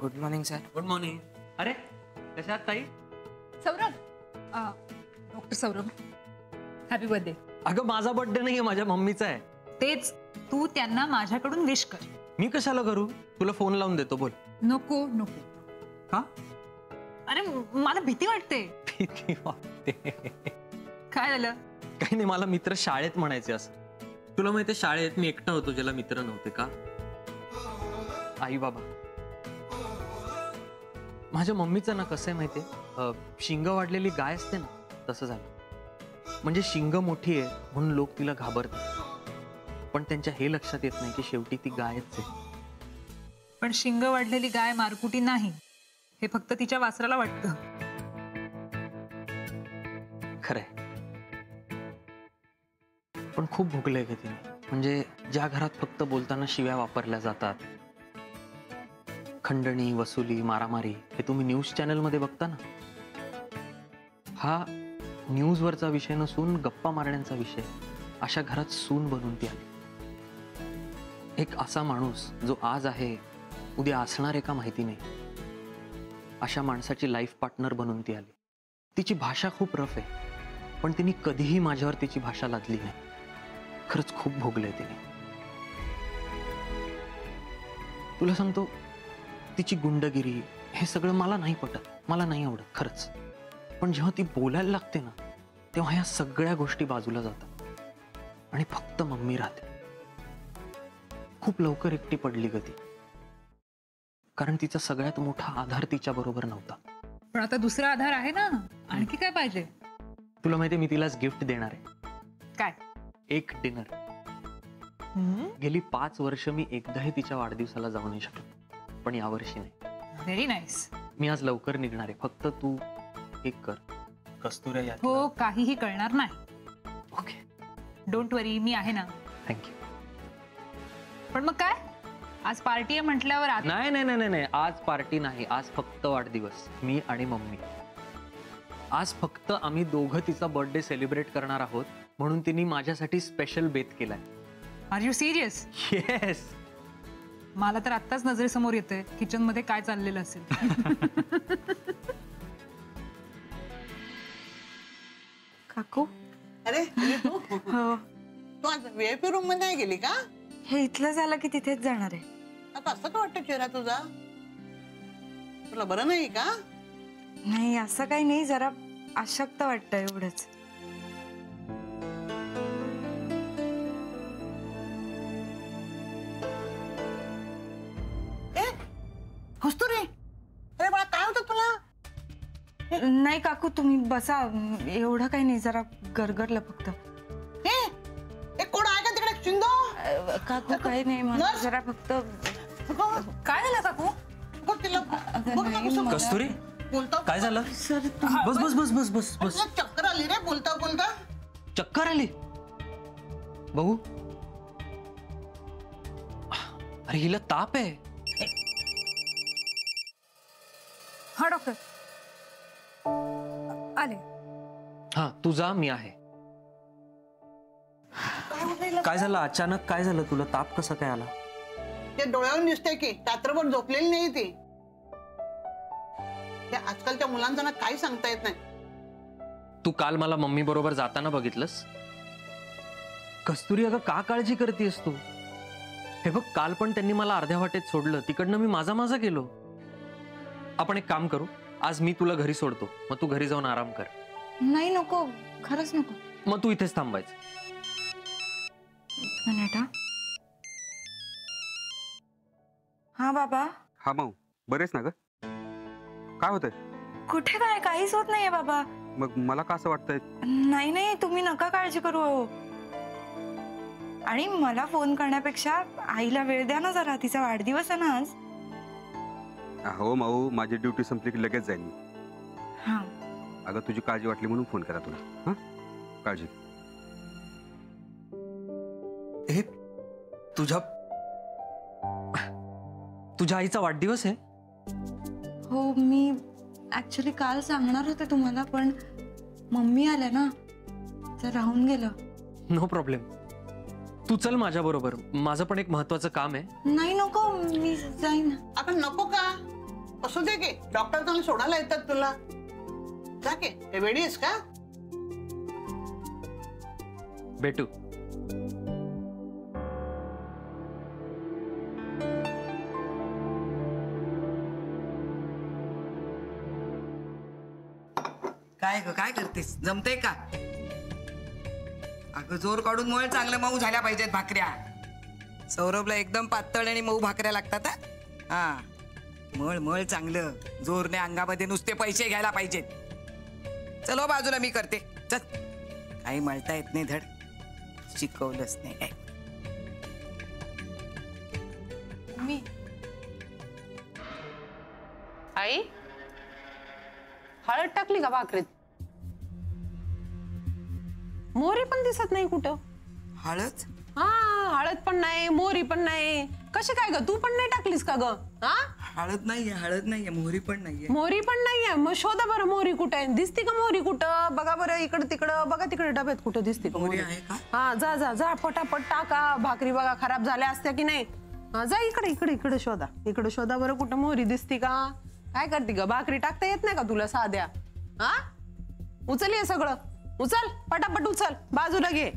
Good morning sir. Good morning. अरे कशा आहात ताई? Saurabh, doctor Saurabh, happy birthday. अगं माझा बर्थडे नाहीये, माझ्या मम्मीचा आहे. तेच, तू त्यांना माझ्याकडून विश कर. मी कशाला करू? तुला फोन लावून देतो, बोल. नको नको. का? अरे मला भीती वाटते. भीती वाटते? काय झालं? काही नाही, मला मित्र शाळेत म्हणायचे असं. तुला माहितीये शाळेत मी एकटा होतो ज्याला मित्र नव्हते. का? आई बाबा. माझ्या मम्मीचं ना कसं आहे माहितीये, शिंग वाढलेली गाय असते ना, तसं झालं. म्हणजे शिंग मोठी आहे म्हणून लोक तिला घाबरतात, पण त्यांच्या हे लक्षात येत नाही की शेवटी ती गायच आहे. पण शिंग वाढलेली गाय मारकुटी नाही, हे फक्त तिच्या वासराला वाटतं. खरंय, पण खूप भुकलंय का तिने. म्हणजे ज्या घरात फक्त बोलताना शिव्या वापरल्या जातात, खंडणी, वसुली, मारामारी, हे तुम्ही न्यूज चॅनल मध्ये बघता ना, हा न्यूजवरचा विषय नसून गप्पा मारण्याचा विषय. अशा घरात सून बनून ती आली. एक असा माणूस जो आज आहे उद्या असणार आहे का माहिती नाही, अशा माणसाची लाईफ पार्टनर बनून ती आली. तिची भाषा खूप रफ आहे, पण तिने कधीही माझ्यावर तिची भाषा लादली नाही. खरंच खूप भोगलंय तिने. तुला सांगतो, तिची गुंडगिरी हे सगळं मला नाही पटत, मला नाही आवडत खरंच. पण जेव्हा ती बोलायला लागते ना, तेव्हा ह्या सगळ्या गोष्टी बाजूला जातात आणि फक्त मम्मी राहते. खूप लवकर एकटी पडली ग ती, कारण तिचा सगळ्यात मोठा आधार तिच्या बरोबर नव्हता. पण आता दुसरा आधार आहे ना, आणखी काय पाहिजे? तुला माहितीये, मी तिलाच गिफ्ट देणार आहे. काय? एक डिनर. गेली 5 वर्ष मी एकदाही तिच्या वाढदिवसाला जाऊ नाही शकलो, पण यावर्षी नाही. Very nice. मी आज लवकर निघणार आहे, फक्त तू एक कर. कस्तुऱ्या या. हो, काहीही कळणार नाही. ओके, डोंट वरी, मी आहे ना. थँक्यू. पण मग काय, आज पार्टी आहे म्हटल्यावर नाही नाही नाही नाही, आज पार्टी नाही, आज फक्त वाढदिवस. मी आणि मम्मी आज फक्त आम्ही दोघं तिचा बर्थडे सेलिब्रेट करणार आहोत, म्हणून तिने माझ्यासाठी स्पेशल बेत केलाय. Are you serious? येस. मला तर आत्ताच नजरेसमोर येतंय किचन मध्ये काय चाललेलं असेल. काकू. अरे तू हो. तू आज VIP रूम मध्ये गेली का? हे इथलं झालं की तिथेच जाणार आहे. आता असं का वाटतं चेहरा तुझा? तुला बरं नाही का? नाही, असं काही नाही, जरा अशक्त वाटतं एवढंच. कस्तुरी, अरे बाळा काय होतं तुला? नाही काकू, तुम्ही बसा. एवढं काही नाही, जरा गरगरलं फक्त. कोण आहे का तिकडे? शिंदो. काकू काही नाही, मला जरा फक्त. काय झालं काकू? कस्तुरी, बोलतो काय झालं? बस बस बस बस बस बस. चक्कर आली रे बोलता बोलता. चक्कर आली? बघू. अरे हिला ताप आहे. हा डॉक्टर आले. हा, तू जा, मी आहे. काय झालं अचानक? काय झालं तुला? ताप कसा काय आला? ते डोळ्यावर दिसतंय की रात्रभर झोपलेली नाही ती. त्या आजकालच्या मुलांचं ना काही सांगता येत नाही. तू काल मला मम्मी बरोबर जाताना बघितलंस? कस्तुरी, अगं का काळजी करतेस तू? हे बघ, काल पण त्यांनी मला अर्ध्या वाटेत सोडलं, तिकडनं मी माझा गेलो. आपण एक काम करू, आज मी तुला घरी सोडतो, मग तू घरी जाऊन आराम कर. नाही, नको, खरंच नको. मग तू इथेच थांबायचं. एक मिनिट. हा बाबा. हा माऊ, बरेच ना ग? काय होतंय? कुठे काय, काहीच होत नाहीये बाबा. मग मला का असं वाटतंय? नाही नाही, तुम्ही नका काळजी करू. आणि मला फोन करण्यापेक्षा आईला वेळ द्या ना जरा, तिचा वाढदिवस आहे ना आज. हो माऊ, माझी ड्युटी संपली की लगेच जाईन मी. हा. अगं तुझी काळजी वाटली म्हणून फोन करा तुला. हा, काळजी. हे तुझ्या आईचा वाढदिवस आहे? हो, मी ऍक्च्युली काल सांगणार होते तुम्हाला, पण मम्मी आल्या ना, तर राहून गेलं. नो प्रॉब्लेम, तू चल माझ्या बरोबर, माझं पण एक महत्वाचं काम आहे. नाही नको, मी जाईन. आपण नको का? असू दे की डॉक्टर चांगले सोडायला येतात तुला. जा की हे वेडी आहेस का? भेटू. काय ग काय करतेस? जमते का? अगं जोर काढून मळ, चांगलं मऊ झाल्या पाहिजेत भाकऱ्या. सौरभला एकदम पातळ आणि मऊ भाकऱ्या लागतात. हा मळ मळ चांगलं, जोरने अंगामध्ये नुसते पैसे घ्यायला पाहिजेत. चलो बाजूला, मी करते. चल. काही मळता येत नाही धड, शिकवलंच नाही काय. मी आई हळद टाकली का भाकरीत? मोहरी पण दिसत नाही कुठं. हळद? हा हळद पण नाही, मोहरी पण नाही. कशी काय ग? तू पण नाही टाकलीस का ग? हा हळद नाहीये, मोहरी पण नाहीये. मोहरी पण नाहीये. मग शोधा बरं मोहरी कुठे दिसती का? मोहरी कुठं? बघा बरं इकडं तिकडं, बघा तिकडे डब्यात कुठं दिसते का मोहरी मोहरी? आहे का? हा जा जा जा पटापट टाका. भाकरी बघा खराब झाल्या असत्या की नाही. हा जा इकडे इकडे इकडे शोधा, इकडे शोधा बरं कुठं मोहरी दिसती का? काय करते ग? भाकरी टाकता येत नाही का तुला साध्या? हा उचल हे सगळं, उचल पटापट उचल, बाजूला घे.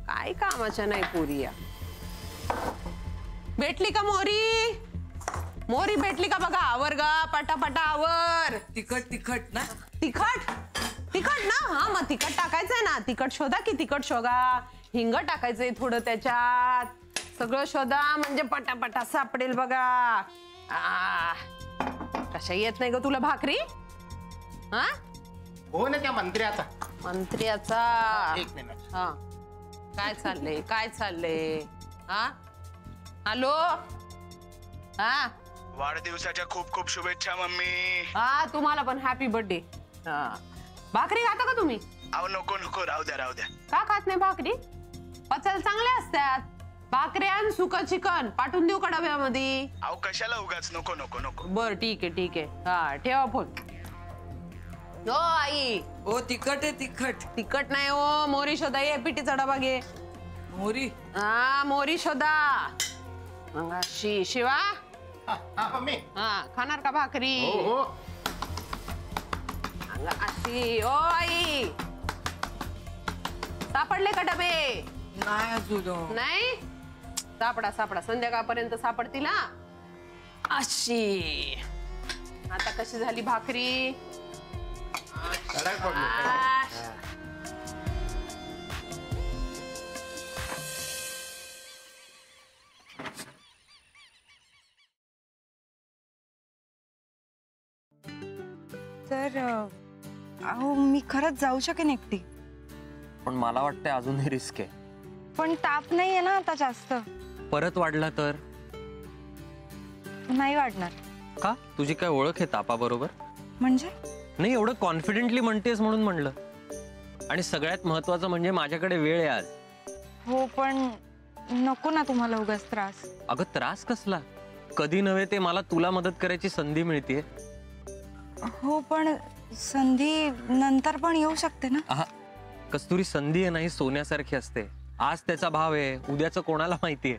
काय कामाच्या नाही पोरी या. भेटली का मोहरी? मोहरी भेटली का बघा? आवर गा पटापटा आवर. तिखट ना? तिखट तिखट ना? हा मग तिखट टाकायचंय ना. तिखट शोधा की तिखट शोधा. हिंग टाकायचंय थोडं त्याच्यात. सगळं शोधा म्हणजे पटापटा सापडेल बघा. कशा येत नाही ग तुला भाकरी? हा हो ना त्या मंत्र्याचा. मंत्र्याचा. एक मिनिट. हा काय चाललंय काय चाललंय? हा हॅलो. हा वाढदिवसाच्या खूप खूप शुभेच्छा मम्मी. हा तुम्हाला पण हॅपी बर्थडे. हा भाकरी खाता का तुम्ही? अहो नको नको, राहू द्या राहू द्या. का खात नाही भाकरी? पचायला चांगल्या असतात भाकऱ्या आणि सुकं चिकन. पाठवून देऊ का डब्यामध्ये? अहो कशाला उगाच, नको नको नको. बर ठीक आहे ठीक आहे. हा ठेवा फोन. हो आई. हो तिखट आहे तिखट. तिखट नाही हो, मोहरी शोधा. ये पिटीचा डबा घे. मोहरी? हा मोहरी शोधा. मग अशी शिवा. हा मम्मी. हा खाणार का भाकरी? हो हो. अशी. ओ आई सापडले का डबे? नाही अजून. नाही सापडा सापडा, संध्याकाळपर्यंत सापडतील. हा अशी. आता कशी झाली भाकरी? कडक पडली. तर अहो मी खरंच जाऊ शकेन एकटी. पण मला वाटतंय अजूनही रिस्क आहे. पण ताप नाहीये ना आता जास्त. परत वाढला तर? नाही वाढणार. का? तुझी काय ओळख आहे तापाबरोबर? म्हणजे? नाही एवढं कॉन्फिडेंटली म्हणतेस म्हणून म्हणलं. आणि सगळ्यात महत्वाचं म्हणजे माझ्याकडे वेळ आहे आज. हो पण नको ना तुम्हाला उगाच त्रास. अगं त्रास कसला? कधी नव्हे ते मला तुला मदत करायची संधी मिळते. हो पण संधी नंतर पण येऊ शकते ना. आहा, कस्तुरी संधी आहे नाही सोन्यासारखी असते. आज त्याचा भाव आहे, उद्याचं कोणाला माहितीये.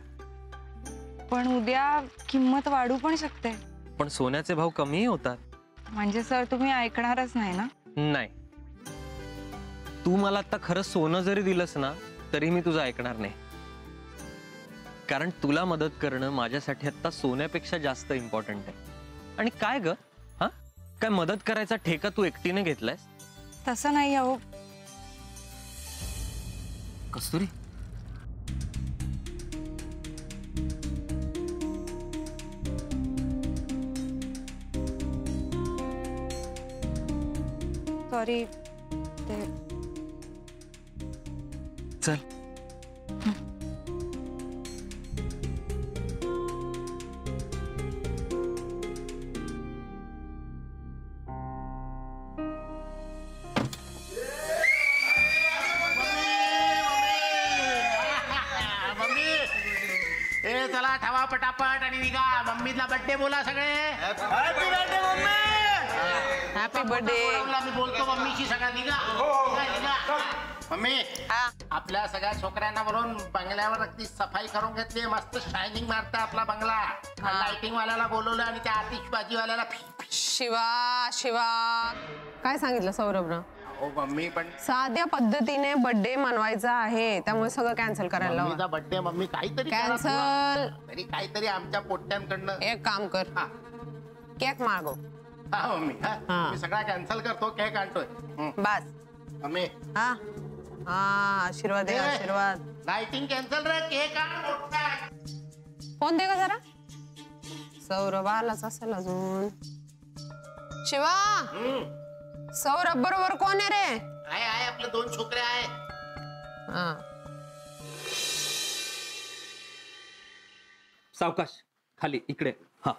पण उद्या किंमत वाढू पण शकते. पण सोन्याचे भाव कमीही होतात. म्हणजे सर तुम्ही ऐकणारच नाही ना? नाही. तू मला आता खरं सोनं जरी दिलंस ना तरी मी तुझं ऐकणार नाही. कारण तुला मदत करणं माझ्यासाठी आता सोन्यापेक्षा जास्त इम्पॉर्टंट आहे. आणि काय ग, हा काय मदत करायचा ठेका तू एकटीने घेतलायस? तसं नाही अहो. कस्तुरी सॉरी. ते चल. ए चला ठेवा पटापट आणि निघा. मम्मीला बर्थडे बोला सगळे. Happy birthday mummy. Happy birthday. मी बोलतो मम्मीशी. सगळ्या निघा निघा निघा. मम्मी हा आपल्या सगळ्या छोकऱ्यांना बोलून बंगल्यावर अगदी सफाई करून घेतली, मस्त शायनिंग मारता आपला बंगला. लाइटिंग वाल्याला बोलवलं आणि त्या आतिषबाजी वाल्याला शिवा शिवा काय सांगितलं सौरभनं? हो मम्मी पण साध्या पद्धतीने बर्थडे मनवायचा आहे, त्यामुळे सगळं कॅन्सल करायला मम्मीचा बर्थडे मम्मी काहीतरी करा कॅन्सल. तुला. तरी काहीतरी आमच्या पोट्ट्यांकडनं. एक काम कर, हा केक मागव. हा मम्मी हा हा. मी सगळा कॅन्सल करतो, केक आणतोय. बस. मम्मी हा हा आशीर्वाद आहे, आशीर्वाद. लाइटिंग कॅन्सल रे, केक आण मोठा. फोन दे का जरा. सौरभ आलाच असेल अजून. शिवा सौरभ बरोबर कोण आहे रे? आहे आपले 2 छोकरे आहे. हा सावकाश खाली इकडे. हा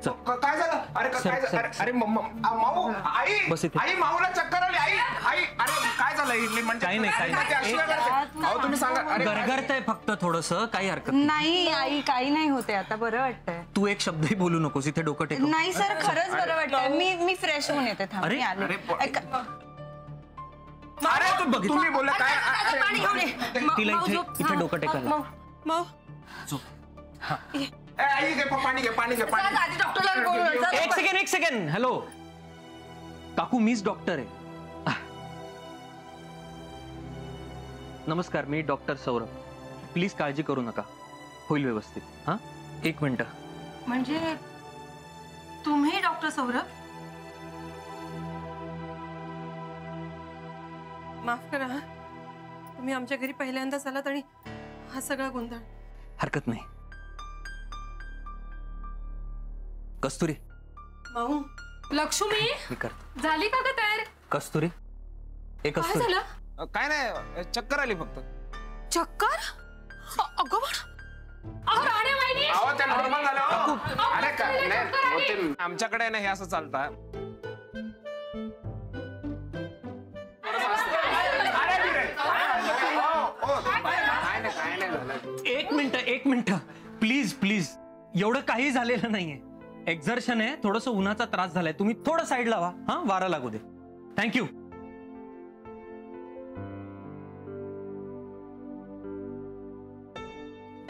चल. काय झालं? अरे सर, काय सर, झालं? अरे माऊ आई बस इथे. आई माऊला चक्कर आली. आई आई अरे काय झालं? ही म्हणजे काही नाही, काही नाही. ते अशी काय करते? अहो तुम्ही सांगा. अरे गरगरतंय फक्त थोडस, काही हरकत नाही आई काही नाही होते आता, बरं वाटतंय. तू एक शब्दही बोलू नकोस, इथे डोकं टेक. नाही सर खरंच बरं वाटतंय. मी फ्रेश होऊन येते. थांब अरे, मी आले. अरे तुम्ही बोलला काय? तिला इथे डोकं टेकायला. आई घे पाणी घे पाणी घे पाणी. एक सेकंड. हॅलो काकू, मीच डॉक्टर आहे. नमस्कार, मी डॉक्टर सौरभ. प्लीज काळजी करू नका, होईल व्यवस्थित. हा 1 मिनिट. म्हणजे तुम्ही डॉक्टर सौरभ? माफ करा, तुम्ही आमच्या घरी पहिल्यांदाच आलात आणि हा सगळा गोंधळ. हरकत नाही. कस्तुरी. माऊ. लक्ष्मी मी करतो. झाली का ग तयार? कस्तुरी काय कस्तुरी. झालं? काय नाही, चक्कर आली फक्त. चक्कर? अगं राणे वहिनी. अहो ते नॉर्मल झालं. अरे काय नाही, आमच्याकडे नाही हे असं चालतं. एक मिनिट प्लीज. एवढं काही झालेलं नाहीये. एक्झर्शन आहे, थोडस उन्हाचा त्रास झालाय. तुम्ही थोडं साईड लावा. हा वारा लागू दे. थँक्यू.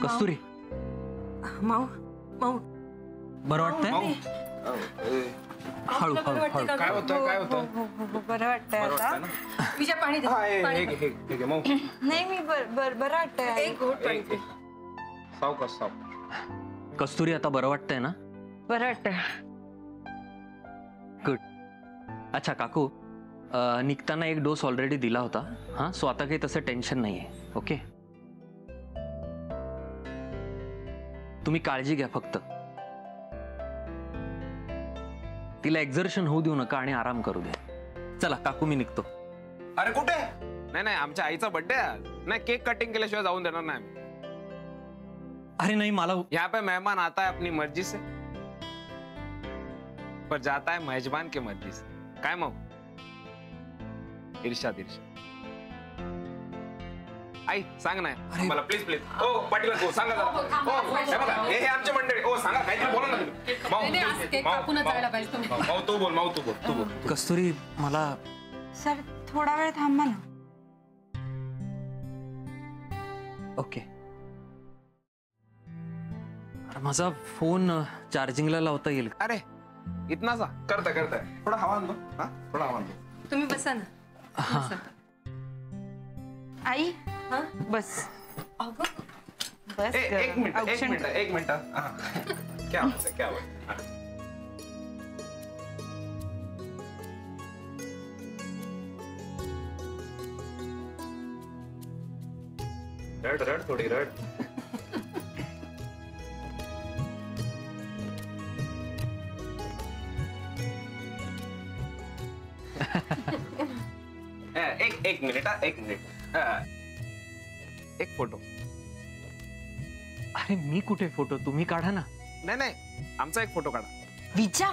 कस्तुरी माऊ बरं वाटतंय? हळू. काय होतं? बरं वाटतंय आता. विजय पाणी दे. नाही मी बरं वाटतंय. एक घोट पाणी दे. सावकाश. कस्तुरी आता बरं वाटतंय ना? बरं वाटतंय. गुड. अच्छा काकू, निघताना एक डोस ऑलरेडी दिला होता. हा सो आता काही तसं टेन्शन नाहीये. ओके, तुम्ही काळजी घ्या फक्त. तिला एक्झर्शन होऊ देऊ नका आणि आराम करू द्या. चला काकू, मी निघतो. अरे कुठे? नाही आमच्या आईचा बर्थडे नाही, केक कटिंग केल्याशिवाय जाऊन देणार नाही. अरे नहीं, माला यहाँ पे मेहमान आता है अपनी मर्जी से, पर जाता है मेजबान की मर्जी से. काय मग? इर्षाद. आई सांग ना मला प्लीज. ओ पाटील हो सांगा जरा. हे बघा, हे आमचे मंडळी. ओ सांगा, काहीतरी बोला ना तुम्ही. माऊ तू बोल. कस्तुरी, मला सर थोडा वेळ थांबा ना. ओके. माझा फोन चार्जिंगला लावता येईल? अरे इतना सा करता थोडा हवा दो. हाँ थोड़ा हवा दो. तुम्ही बसा ना. हाँ. आई हाँ बस. बस एक मिनट. क्या हुआ? रड थोड़ी रड. एक मिनिट. एक फोटो. अरे मी कुठे फोटो? तुम्ही काढा ना. नाही आमचा एक फोटो काढा. विचा.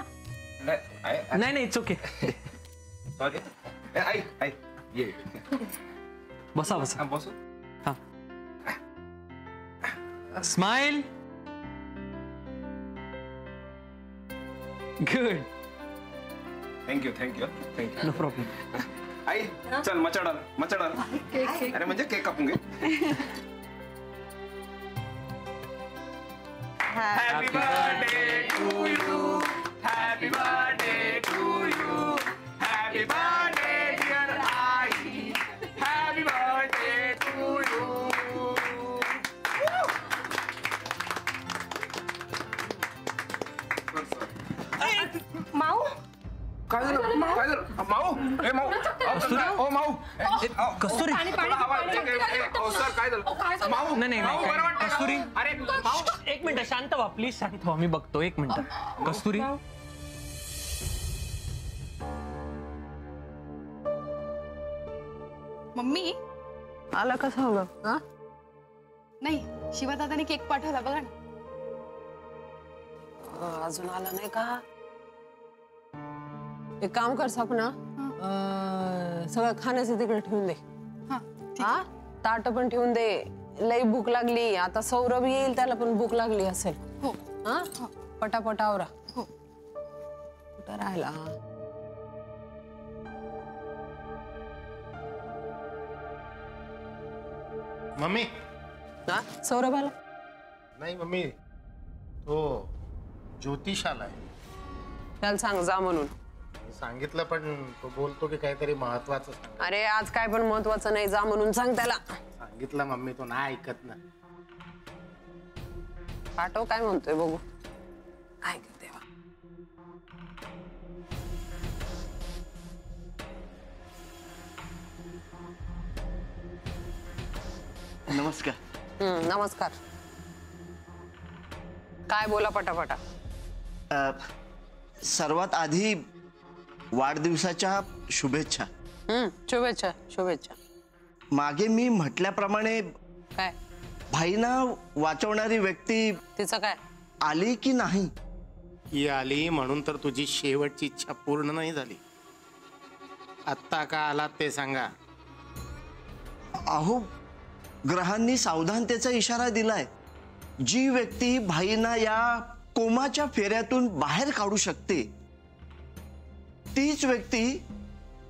नाही इट्स ओके. सॉरी. आई ये बसा. बसू. हाँ. Smile. Good. Thank you. No problem. आई चल मचाडाल मचाडाल. अरे म्हणजे केक कापून घे. Happy birthday to you. Happy birthday to you. Happy birthday dear आई. Happy birthday to you. माऊ काय झालं काय झालं माऊ. ए माऊ ओ माऊ. कस्तुरी सर काय झालं माऊ. नाही माऊ, बरं वाटतंय का? कस्तुरी अरे माऊ एक मिनिट शांत व्हा प्लीज शांत व्हा मी बघतो एक मिनिट. कस्तुरी मम्मी आला कसा हवं हा नाही शिवा दादाने केक पाठवला बघा ना. अजून आला नाही का? एक काम कर सपना सगळं खाण्याचं तिकडे ठेवून दे. हा ताट पण ठेवून दे. लई भूक लागली आता. सौरभ येईल त्याला पण भूक लागली असेल. हो हा पटापट आवरा. हो कुठं राहिला? मम्मी हा सौरभ आला नाही मम्मी तो ज्योतिष आलाय. त्याला सांग जा म्हणून. सांगितलं पण तो बोलतो की काहीतरी महत्वाचं सांग. अरे आज काय पण महत्वाचं नाही जा म्हणून सांग त्याला. सांगितलं मम्मी तो नाही ऐकत ना. पाठव काय म्हणतोय बघू. काय करते नमस्कार. नमस्कार. काय बोला पटापटा. सर्वात आधी वाढदिवसाच्या शुभेच्छा. शुभेच्छा शुभेच्छा. मागे मी म्हटल्याप्रमाणे काय भाईना वाचवणारी व्यक्ती तिचं काय आली की नाही? ही आली म्हणून तर तुझी शेवटची इच्छा पूर्ण नाही झाली. आत्ता का आलात ते सांगा. अहो ग्रहांनी सावधानतेचा इशारा दिलाय. जी व्यक्ती भाईना या कोमाच्या फेऱ्यातून बाहेर काढू शकते तीच व्यक्ती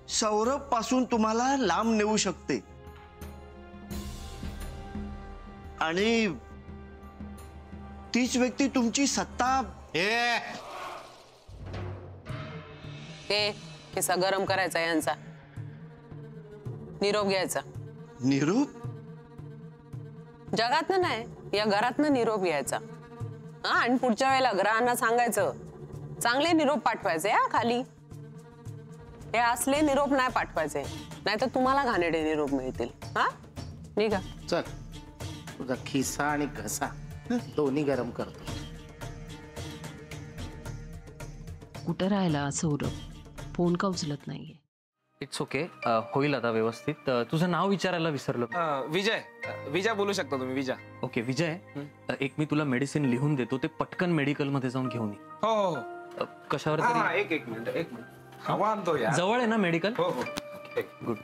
सौरभ पासून तुम्हाला लांब नेऊ शकते. आणि तीच व्यक्ती तुमची सत्ता. किस्सा गरम करायचा यांचा. निरोप घ्यायचा. निरोप? जगात नाही या घरात निरोप घ्यायचा. हा आणि पुढच्या वेळेला ग्रहांना सांगायचं चांगले निरोप पाठवायचे. हा खाली हे असले निरोप नाही पाठवायचे नाही तर तुम्हाला घाणेरडे निरोप मिळतील. हा निघा. चल तुझा खिसा आणि घसा दोन्ही गरम करतो. कुठं राहिला सौरभ? फोन का उचलत नाहीये? इट्स ओके होईल आता व्यवस्थित. तुझं नाव विचारायला विसरलो. विजय. विजय बोलू शकता तुम्ही. विजय. ओके विजय एक मी तुला मेडिसिन लिहून देतो ते पटकन मेडिकल मध्ये जाऊन घेऊन ये. हो हो हो. कशावर एक मिनिट हवा आणतो यार. जवळ आहे ना मेडिकल? हो हो गुड.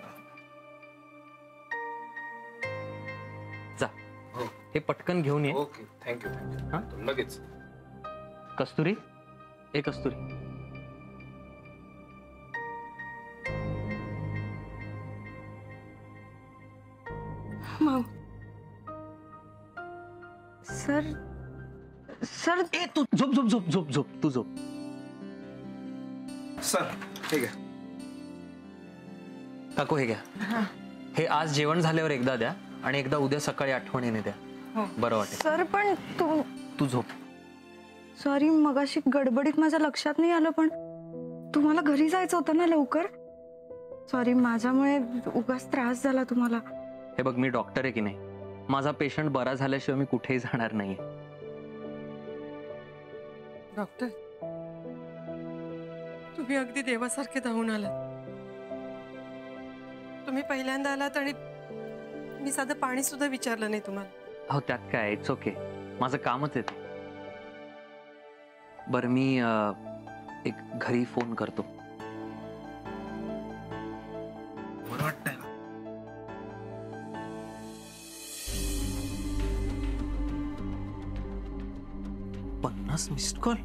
जा हे पटकन घेऊन ये. ओके थँक्यू लगेच. कस्तुरी ए कस्तुरी माऊ. सर सर ए तू झोप झोप झोप झोप झोप तू झोप. सर ठीक आहे. काकू हे घ्या. हे आज जेवण झाल्यावर एकदा द्या आणि एकदा उद्या सकाळी आठवणीने द्या. बरं वाटेल. सर पण तू झोप. सॉरी मगाशी गडबडीत माझ्या लक्षात नाही आलं. पण तुम्हाला घरी जायचं होतं ना लवकर. सॉरी माझ्यामुळे उगाच त्रास झाला तुम्हाला. हे बघ मी डॉक्टर आहे की नाही. माझा पेशंट बरा झाल्याशिवाय मी कुठेही जाणार नाहीये. डॉक्टर तुम्ही अगदी देवासारखे धावून आलात. तुम्ही पहिल्यांदा आलात आणि मी साधं पाणी सुद्धा विचारलं नाही तुम्हाला. हो त्यात काय इट्स ओके. माझं कामच आहे ते. बरं मी एक घरी फोन करतो. बरं वाटतंय. 50 मिस्ड कॉल.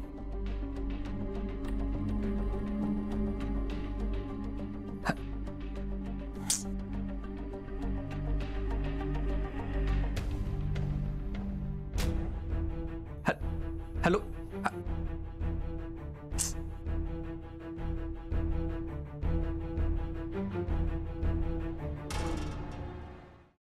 हॅलो